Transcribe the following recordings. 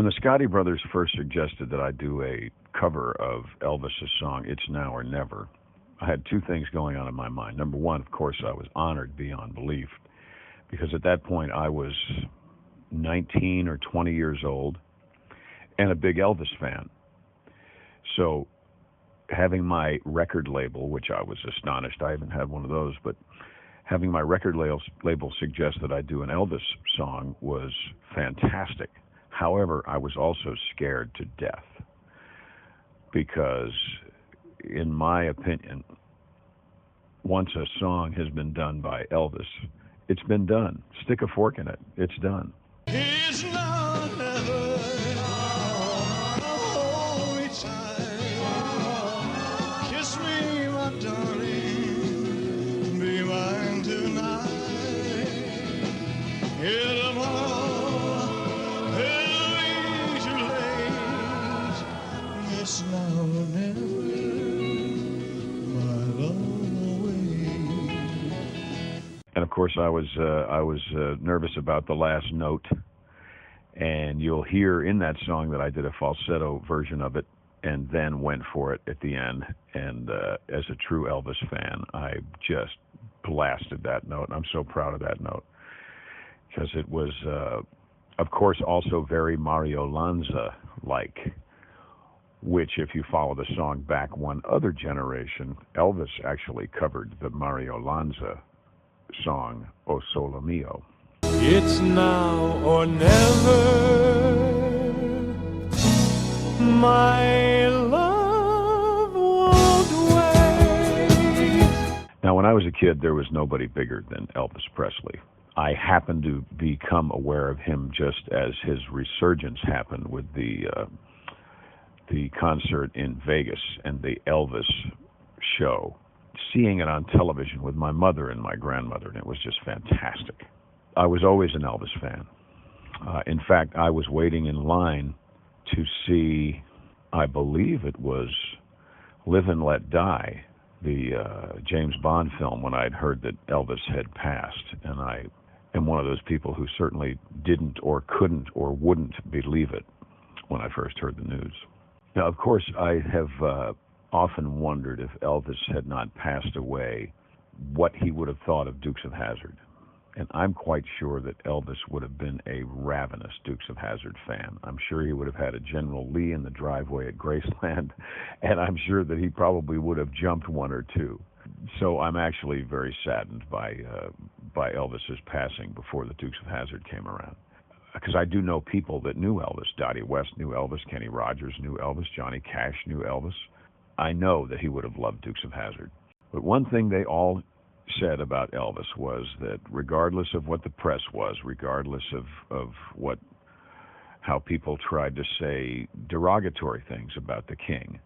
the Scotti brothers first suggested that I do a cover of Elvis's song, It's Now or Never, I had two things going on in my mind. Number one, of course, I was honored beyond belief, because at that point I was 19 or 20 years old and a big Elvis fan. So having my record label, which I was astonished, I haven't had one of those, but having my record label suggest that I do an Elvis song was fantastic. However, I was also scared to death because, in my opinion, once a song has been done by Elvis, it's been done. Stick a fork in it. It's done. It's not never. Oh, it's time. Kiss me, my darling. Be mine tonight. Here tomorrow, it'll be too late. It's now or never. My love away. And of course, I was nervous about the last note, and you'll hear in that song that I did a falsetto version of it, and then went for it at the end. And as a true Elvis fan, I just blasted that note, and I'm so proud of that note because it was, of course, also very Mario Lanza-like. Which, if you follow the song back one other generation, Elvis actually covered the Mario Lanza song, O Sole Mio. It's now or never, my love won't wait. Now, when I was a kid, there was nobody bigger than Elvis Presley. I happened to become aware of him just as his resurgence happened with the concert in Vegas and the Elvis show, seeing it on television with my mother and my grandmother, and it was just fantastic. I was always an Elvis fan. In fact, I was waiting in line to see, I believe it was Live and Let Die, the James Bond film, when I'd heard that Elvis had passed. And I am one of those people who certainly didn't or couldn't or wouldn't believe it when I first heard the news. Now, of course, I have often wondered if Elvis had not passed away, what he would have thought of Dukes of Hazzard. And I'm quite sure that Elvis would have been a ravenous Dukes of Hazzard fan. I'm sure he would have had a General Lee in the driveway at Graceland, and I'm sure that he probably would have jumped one or two. So I'm actually very saddened by Elvis's passing before the Dukes of Hazzard came around. Because I do know people that knew Elvis. Dottie West knew Elvis. Kenny Rogers knew Elvis. Johnny Cash knew Elvis. I know that he would have loved Dukes of Hazzard. But one thing they all said about Elvis was that regardless of what the press was, regardless of how people tried to say derogatory things about the king,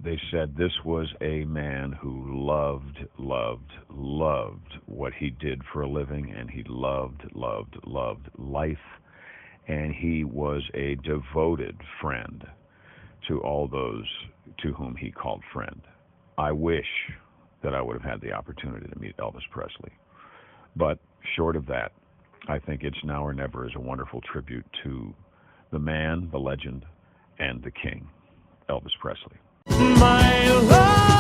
they said this was a man who loved what he did for a living, and he loved life. And he was a devoted friend to all those to whom he called friend. I wish that I would have had the opportunity to meet Elvis Presley. But short of that, I think It's Now or Never is a wonderful tribute to the man, the legend, and the king, Elvis Presley. My love.